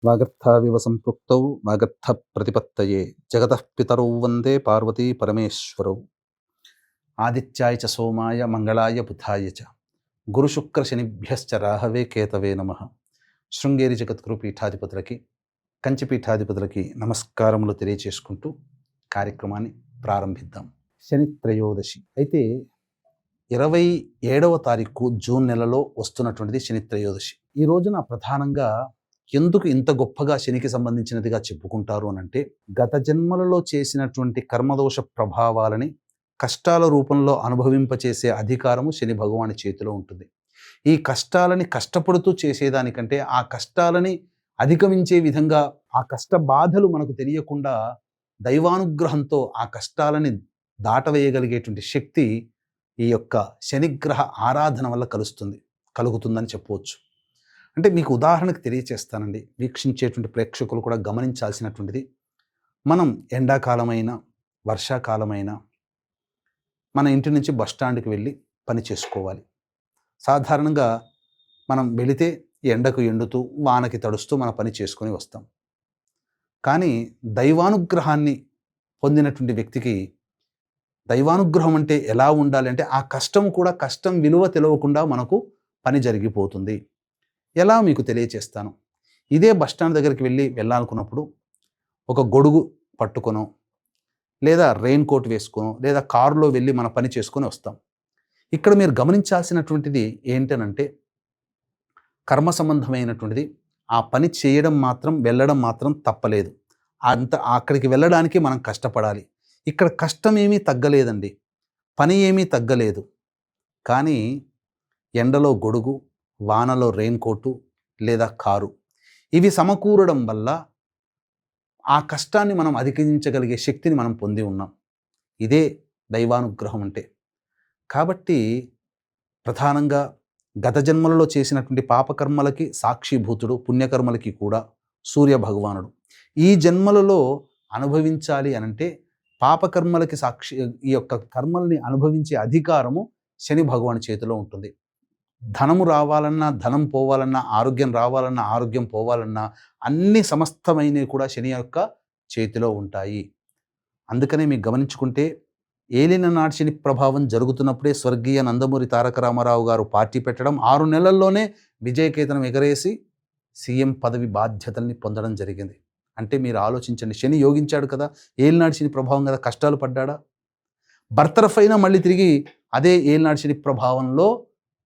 వాగర్థావివ సంపృక్తౌ వాగర్థ ప్రతిపత్తయే జగతః పితరౌ వందే పార్వతీ పరమేశ్వరౌ. ఆదిత్యాయ చ సోమాయ మంగళాయ బుధాయ చ గురుశుక్ర శనిభ్యశ్చ రాహవే కేతవే నమః. శృంగేరి జగద్గురు పీఠాధిపతులకి, కంచి పీఠాధిపతులకి నమస్కారములు తెలియచేసుకుంటూ కార్యక్రమాన్ని ప్రారంభిద్దాం. శని త్రయోదశి అయితే 27వ తారీఖు జూన్ నెలలో వస్తున్నటువంటిది శని త్రయోదశి. ఈ రోజున ప్రధానంగా ఎందుకు ఇంత గొప్పగా శనికి సంబంధించినదిగా చెప్పుకుంటారు అనంటే, గత జన్మలలో చేసినటువంటి కర్మదోష ప్రభావాలని కష్టాల రూపంలో అనుభవింపచేసే అధికారము శని భగవాని చేతిలో ఉంటుంది. ఈ కష్టాలని కష్టపడుతూ చేసేదానికంటే ఆ కష్టాలని అధిగమించే విధంగా ఆ కష్ట బాధలు మనకు తెలియకుండా దైవానుగ్రహంతో ఆ కష్టాలని దాటవేయగలిగేటువంటి శక్తి ఈ యొక్క శనిగ్రహ ఆరాధన వల్ల కలుగుతుందని చెప్పవచ్చు. అంటే మీకు ఉదాహరణకు తెలియచేస్తానండి, వీక్షించేటువంటి ప్రేక్షకులు కూడా గమనించాల్సినటువంటిది. మనం ఎండాకాలమైనా వర్షాకాలమైనా మన ఇంటి నుంచి బస్టాండ్కి వెళ్ళి పని చేసుకోవాలి. సాధారణంగా మనం వెళితే ఎండకు ఎండుతూ వానకి తడుస్తూ మన పని చేసుకొని వస్తాం. కానీ దైవానుగ్రహాన్ని పొందినటువంటి వ్యక్తికి దైవానుగ్రహం అంటే ఎలా ఉండాలి అంటే, ఆ కష్టం కూడా కష్టం విలువ తెలియకుండా మనకు పని జరిగిపోతుంది. ఎలా మీకు తెలియచేస్తాను. ఇదే బస్టాండ్ దగ్గరికి వెళ్ళాలనుకున్నప్పుడు ఒక గొడుగు పట్టుకొనో, లేదా రెయిన్ కోట్ వేసుకొనో, లేదా కారులో వెళ్ళి మన పని చేసుకొని వస్తాం. ఇక్కడ మీరు గమనించాల్సినటువంటిది ఏంటనంటే, కర్మ సంబంధమైనటువంటిది ఆ పని చేయడం మాత్రం, వెళ్ళడం మాత్రం తప్పలేదు. అక్కడికి వెళ్ళడానికి మనం కష్టపడాలి. ఇక్కడ కష్టం ఏమీ తగ్గలేదండి, పని ఏమీ తగ్గలేదు. కానీ ఎండలో గొడుగు, వానలో రెయిన్ కోటు లేదా కారు, ఇవి సమకూరడం వల్ల ఆ కష్టాన్ని మనం అధిగమించగలిగే శక్తిని మనం పొంది ఉన్నాం. ఇదే దైవానుగ్రహం అంటే. కాబట్టి ప్రధానంగా గత జన్మలలో చేసినటువంటి పాపకర్మలకి సాక్షిభూతుడు, పుణ్యకర్మలకి కూడా సూర్య భగవానుడు. ఈ జన్మలలో అనుభవించాలి అనంటే పాపకర్మలకి ఈ యొక్క కర్మల్ని అనుభవించే అధికారము శని భగవాని చేతిలో ఉంటుంది. ధనము రావాలన్నా ధనం పోవాలన్నా, ఆరోగ్యం రావాలన్నా ఆరోగ్యం పోవాలన్నా, అన్ని సమస్తమైనవి కూడా శని యొక్క చేతిలో ఉంటాయి. అందుకనే మీకు గమనించుకుంటే, ఏలిన నాటి శని ప్రభావం జరుగుతున్నప్పుడే స్వర్గీయ నందమూరి తారక రామారావు గారు పార్టీ పెట్టడం, 6 నెలల్లోనే విజయకేతనం ఎగరేసి సీఎం పదవి బాధ్యతల్ని పొందడం జరిగింది. అంటే మీరు ఆలోచించండి, శని యోగించాడు కదా, ఏలినాటి శని ప్రభావం కదా, కష్టాలు పడ్డాడా? బర్తరఫ్ అయినా మళ్ళీ తిరిగి అదే ఏలినాటి శని ప్రభావంలో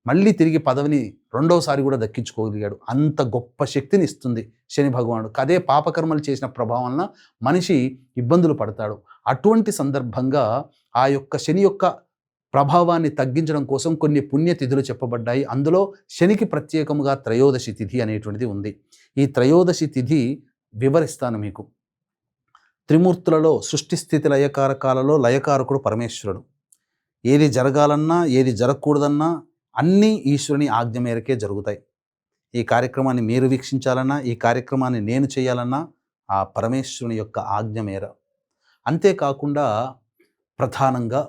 మళ్ళీ తిరిగి పదవిని రెండోసారి కూడా దక్కించుకోగలిగాడు. అంత గొప్ప శక్తిని ఇస్తుంది శని భగవానుడు. అదే పాపకర్మలు చేసిన ప్రభావం వలన మనిషి ఇబ్బందులు పడతాడు. అటువంటి సందర్భంగా ఆ యొక్క శని యొక్క ప్రభావాన్ని తగ్గించడం కోసం కొన్ని పుణ్యతిథులు చెప్పబడ్డాయి. అందులో శనికి ప్రత్యేకముగా త్రయోదశి తిథి అనేటువంటిది ఉంది. ఈ త్రయోదశి తిథి వివరిస్తాను మీకు. త్రిమూర్తులలో సృష్టి స్థితి లయకారకాలలో లయకారకుడు పరమేశ్వరుడు. ఏది జరగాలన్నా, ఏది జరగకూడదన్నా అన్నీ ఈశ్వరుని ఆజ్ఞ మేరకే జరుగుతాయి. ఈ కార్యక్రమాన్ని మీరు వీక్షించాలన్నా, ఈ కార్యక్రమాన్ని నేను చేయాలన్నా ఆ పరమేశ్వరుని యొక్క ఆజ్ఞ మేర. అంతేకాకుండా ప్రధానంగా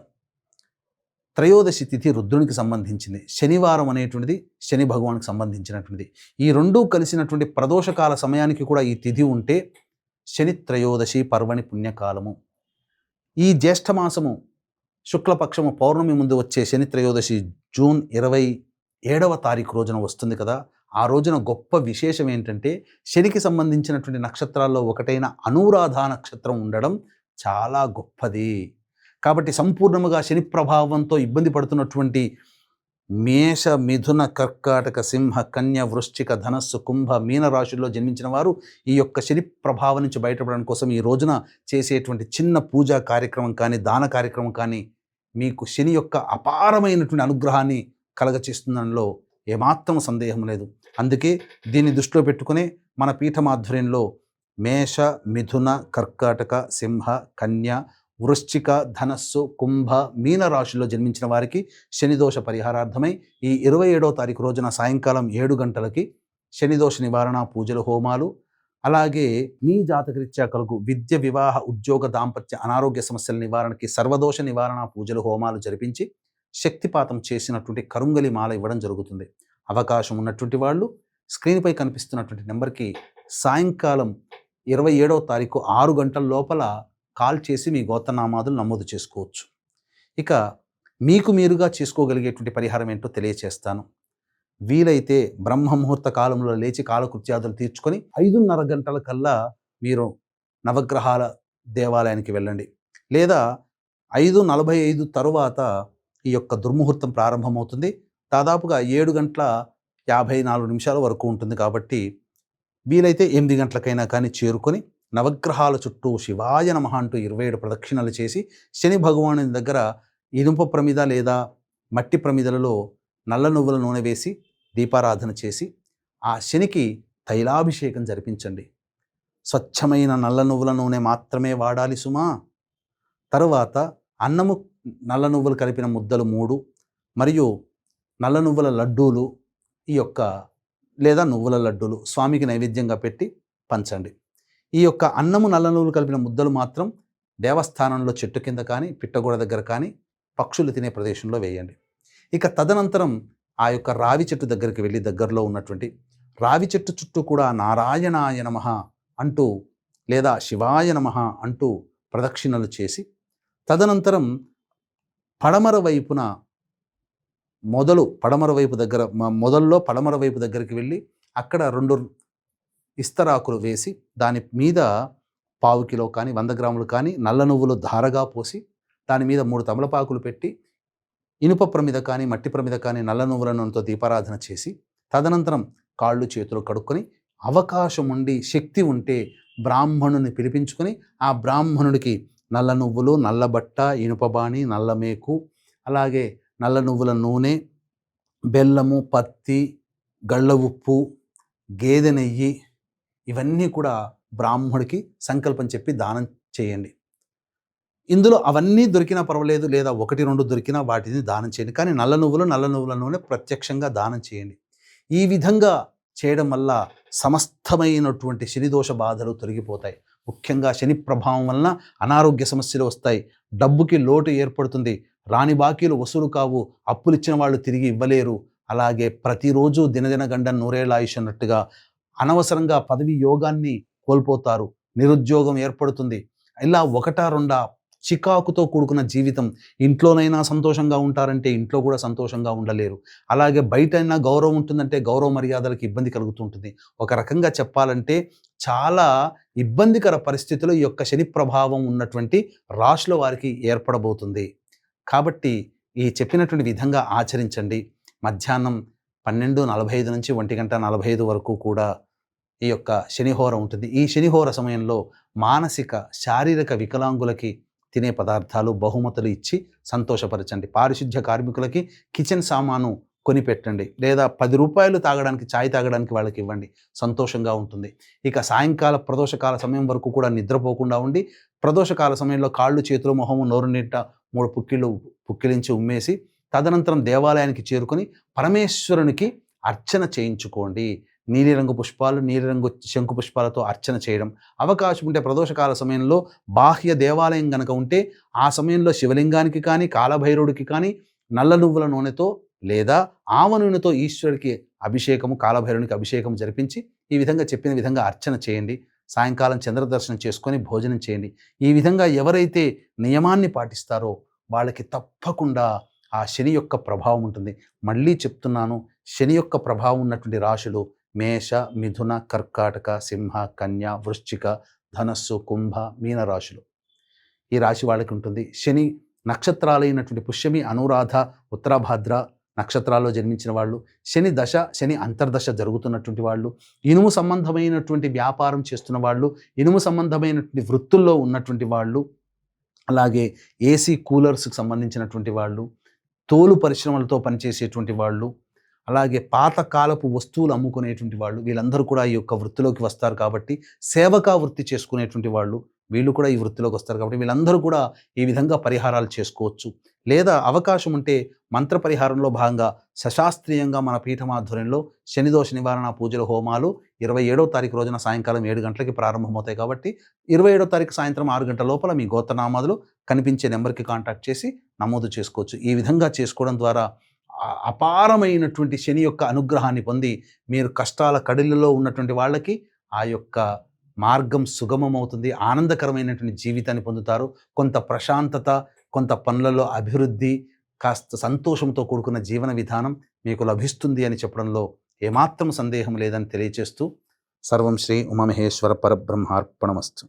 త్రయోదశి తిథి రుద్రునికి సంబంధించింది. శనివారం అనేటువంటిది శని భగవానికి సంబంధించినటువంటిది. ఈ రెండూ కలిసినటువంటి ప్రదోషకాల సమయానికి కూడా ఈ తిథి ఉంటే శని త్రయోదశి పర్వణి పుణ్యకాలము. ఈ జ్యేష్ఠమాసము శుక్లపక్షము పౌర్ణమి ముందు వచ్చే శని త్రయోదశి జూన్ 27వ తారీఖు రోజున వస్తుంది కదా. ఆ రోజున గొప్ప విశేషం ఏంటంటే, శనికి సంబంధించినటువంటి నక్షత్రాల్లో ఒకటైన అనురాధ నక్షత్రం ఉండడం చాలా గొప్పది. కాబట్టి సంపూర్ణముగా శని ప్రభావంతో ఇబ్బంది పడుతున్నటువంటి మేష, మిథున, కర్కాటక, సింహ, కన్య, వృశ్చిక, ధనస్సు, కుంభ, మీన రాశుల్లో జన్మించిన వారు ఈ యొక్క శని ప్రభావం నుంచి బయటపడడం కోసం ఈ రోజున చేసేటువంటి చిన్న పూజా కార్యక్రమం కానీ, దాన కార్యక్రమం కానీ మీకు శని యొక్క అపారమైనటువంటి అనుగ్రహాన్ని కలగచేస్తుందనలో ఏమాత్రం సందేహం లేదు. అందుకే దీన్ని దృష్టిలో పెట్టుకునే మన పీఠమాధ్వర్యంలో మేష, మిథున, కర్కాటక, సింహ, కన్య, వృశ్చిక, ధనస్సు, కుంభ, మీన రాశుల్లో జన్మించిన వారికి శనిదోష పరిహారార్థమై ఈ 27వ తారీఖు రోజున సాయంకాలం 7 గంటలకి శనిదోష నివారణ పూజలు, హోమాలు, అలాగే మీ జాతకరీత్యా కలుగు విద్య, వివాహ, ఉద్యోగ, దాంపత్య, అనారోగ్య సమస్యల నివారణకి సర్వదోష నివారణ పూజలు, హోమాలు జరిపించి శక్తిపాతం చేసినటువంటి కరుంగలి మాల ఇవ్వడం జరుగుతుంది. అవకాశం ఉన్నటువంటి వాళ్ళు స్క్రీన్పై కనిపిస్తున్నటువంటి నెంబర్కి సాయంకాలం 27వ తారీఖు 6 గంటల లోపల కాల్ చేసి మీ గోత్రనామాదులు నమోదు చేసుకోవచ్చు. ఇక మీకు మీరుగా చేసుకోగలిగేటువంటి పరిహారం ఏంటో తెలియచేస్తాను. వీలైతే బ్రహ్మముహూర్త కాలంలో లేచి కాలకృత్యాదులు తీర్చుకొని 5:30 గంటల కల్లా మీరు నవగ్రహాల దేవాలయానికి వెళ్ళండి. లేదా 5:45 తరువాత ఈ యొక్క దుర్ముహూర్తం ప్రారంభమవుతుంది. దాదాపుగా 7:54 వరకు ఉంటుంది. కాబట్టి వీలైతే 8 గంటలకైనా కానీ చేరుకొని నవగ్రహాల చుట్టూ శివాయ నమః అంటూ 27 ప్రదక్షిణలు చేసి శని భగవానుని దగ్గర ఇనుప ప్రమిద లేదా మట్టి ప్రమిదలలో నల్ల నువ్వుల నూనె వేసి దీపారాధన చేసి ఆ శనికి తైలాభిషేకం జరిపించండి. స్వచ్ఛమైన నల్ల నువ్వుల నూనె మాత్రమే వాడాలి సుమా. తరువాత అన్నము నల్ల నువ్వులు కలిపిన ముద్దలు 3 మరియు నల్ల నువ్వుల లడ్డూలు లేదా నువ్వుల లడ్డూలు స్వామికి నైవేద్యంగా పెట్టి పంచండి. ఈ యొక్క అన్నము నల్ల నువ్వులు కలిపిన ముద్దలు మాత్రం దేవస్థానంలో చెట్టు కింద కానీ పిట్టగోడ దగ్గర కానీ పక్షులు తినే ప్రదేశంలో వేయండి. ఇక తదనంతరం ఆ యొక్క రావి చెట్టు దగ్గరికి వెళ్ళి దగ్గరలో ఉన్నటువంటి రావి చెట్టు చుట్టూ కూడా నారాయణాయ నమః అంటూ లేదా శివాయ నమః అంటూ ప్రదక్షిణలు చేసి తదనంతరం పడమర వైపున పడమర వైపు దగ్గరికి వెళ్ళి అక్కడ 2 ఇస్తరాకులు వేసి దాని మీద 1/4 కిలో కానీ 100 గ్రాములు కానీ నల్ల నువ్వులు ధారగా పోసి దాని మీద 3 తమలపాకులు పెట్టి ఇనుప ప్రమిద కానీ మట్టి ప్రమిద కానీ నల్ల నువ్వుల నూనెతో దీపారాధన చేసి తదనంతరం కాళ్ళు చేతులు కడుక్కొని అవకాశం ఉండి శక్తి ఉంటే బ్రాహ్మణుని పిలిపించుకొని ఆ బ్రాహ్మణుడికి నల్ల నువ్వులు, నల్ల బట్ట, ఇనుపబాణి, నల్ల మేకు, అలాగే నల్ల నువ్వుల నూనె, బెల్లము, పత్తి, గళ్ళ ఉప్పు, గేదె నెయ్యి ఇవన్నీ కూడా బ్రాహ్మణుడికి సంకల్పం చెప్పి దానం చేయండి. ఇందులో అవన్నీ దొరికినా పర్వాలేదు, లేదా 1-2 దొరికినా వాటిని దానం చేయండి. కానీ నల్ల నువ్వుల నూనె ప్రత్యక్షంగా దానం చేయండి. ఈ విధంగా చేయడం వల్ల సమస్తమైనటువంటి శనిదోష బాధలు తొలగిపోతాయి. ముఖ్యంగా శని ప్రభావం వలన అనారోగ్య సమస్యలు వస్తాయి, డబ్బుకి లోటు ఏర్పడుతుంది, రాని బాకీలు వసూలు కావు, అప్పులు ఇచ్చిన వాళ్ళు తిరిగి ఇవ్వలేరు. అలాగే ప్రతిరోజు దినదిన గండం నూరేళ్ల ఆయుష్ అన్నట్టుగా అనవసరంగా పదవి యోగాన్ని కోల్పోతారు, నిరుద్యోగం ఏర్పడుతుంది. ఇలా 1-2 చికాకుతో కూడుకున్న జీవితం. ఇంట్లోనైనా సంతోషంగా ఉంటారంటే ఇంట్లో కూడా సంతోషంగా ఉండలేరు. అలాగే బయటైనా గౌరవం ఉంటుందంటే గౌరవ మర్యాదలకు ఇబ్బంది కలుగుతుంటుంది. ఒక రకంగా చెప్పాలంటే చాలా ఇబ్బందికర పరిస్థితులు ఈ యొక్క శని ప్రభావం ఉన్నటువంటి రాశుల వారికి ఏర్పడబోతుంది. కాబట్టి ఈ చెప్పినటువంటి విధంగా ఆచరించండి. మధ్యాహ్నం 12:45 నుంచి 1:45 వరకు కూడా ఈ యొక్క శనిహోర ఉంటుంది. ఈ శనిహోర సమయంలో మానసిక శారీరక వికలాంగులకి తినే పదార్థాలు బహుమతులు ఇచ్చి సంతోషపరచండి. పారిశుద్ధ్య కార్మికులకి కిచెన్ సామాను కొనిపెట్టండి, లేదా 10 రూపాయలు తాగడానికి ఛాయ్ తాగడానికి వాళ్ళకి ఇవ్వండి, సంతోషంగా ఉంటుంది. ఇక సాయంకాల ప్రదోషకాల సమయం వరకు కూడా నిద్రపోకుండా ఉండి ప్రదోషకాల సమయంలో కాళ్ళు చేతులు మొహము నోరు నింట 3 పుక్కిలించి ఉమ్మేసి తదనంతరం దేవాలయానికి చేరుకొని పరమేశ్వరునికి అర్చన చేయించుకోండి. నీలిరంగు పుష్పాలు, నీలిరంగు శంకు పుష్పాలతో అర్చన చేయడం. అవకాశం ఉంటే ప్రదోషకాల సమయంలో బాహ్య దేవాలయం కనుక ఉంటే ఆ సమయంలో శివలింగానికి కానీ కాలభైరవుడికి కానీ నల్ల నువ్వుల నూనెతో లేదా ఆవ నూనెతో ఈశ్వరుడికి అభిషేకము, కాలభైరవునికి అభిషేకం జరిపించి ఈ విధంగా చెప్పిన విధంగా అర్చన చేయండి. సాయంకాలం చంద్రదర్శనం చేసుకొని భోజనం చేయండి. ఈ విధంగా ఎవరైతే నియమాన్ని పాటిస్తారో వాళ్ళకి తప్పకుండా ఆ శని యొక్క ప్రభావం ఉంటుంది. మళ్ళీ చెప్తున్నాను, శని యొక్క ప్రభావం ఉన్నటువంటి రాశులు మేష, మిథున, కర్కాటక, సింహ, కన్య, వృశ్చిక, ధనస్సు, కుంభ, మీన రాశులు. ఈ రాశి వాళ్ళకి ఉంటుంది. శని నక్షత్రాలైనటువంటి పుష్యమి, అనురాధ, ఉత్తరాభాద్ర నక్షత్రాల్లో జన్మించిన వాళ్ళు, శని దశ, శని అంతర్దశ జరుగుతున్నటువంటి వాళ్ళు, ఇనుము సంబంధమైనటువంటి వ్యాపారం చేస్తున్న వాళ్ళు, ఇనుము సంబంధమైనటువంటి వృత్తుల్లో ఉన్నటువంటి వాళ్ళు, అలాగే ఏసీ కూలర్స్కి సంబంధించినటువంటి వాళ్ళు, తోలు పరిశ్రమలతో పనిచేసేటువంటి వాళ్ళు, అలాగే పాతకాలపు వస్తువులు అమ్ముకునేటువంటి వాళ్ళు, వీళ్ళందరూ కూడా ఈ యొక్క వృత్తిలోకి వస్తారు. కాబట్టి సేవకా వృత్తి చేసుకునేటువంటి వాళ్ళు వీళ్ళు కూడా ఈ వృత్తిలోకి వస్తారు. కాబట్టి వీళ్ళందరూ కూడా ఈ విధంగా పరిహారాలు చేసుకోవచ్చు. లేదా అవకాశం ఉంటే మంత్ర పరిహారంలో భాగంగా సశాస్త్రీయంగా మన పీఠమాధ్వర్యంలో శనిదోష నివారణ పూజల హోమాలు 27వ తారీఖు రోజున సాయంకాలం 7 గంటలకి ప్రారంభమవుతాయి. కాబట్టి 27వ తారీఖు సాయంత్రం 6 గంటల లోపల మీ గోత్రనామాదులు కనిపించే నెంబర్కి కాంటాక్ట్ చేసి నమోదు చేసుకోవచ్చు. ఈ విధంగా చేసుకోవడం ద్వారా అపారమైనటువంటి శని యొక్క అనుగ్రహాన్ని పొంది మీరు కష్టాల కడిలలో ఉన్నటువంటి వాళ్ళకి ఆ యొక్క మార్గం సుగమమవుతుంది. ఆనందకరమైనటువంటి జీవితాన్ని పొందుతారు. కొంత ప్రశాంతత, కొంత పనులలో అభివృద్ధి, కాస్త సంతోషంతో కూడుకున్న జీవన విధానం మీకు లభిస్తుంది అని చెప్పడంలో ఏమాత్రం సందేహం లేదని తెలియచేస్తూ, సర్వం శ్రీ ఉమామహేశ్వర పరబ్రహ్మార్పణమస్తు.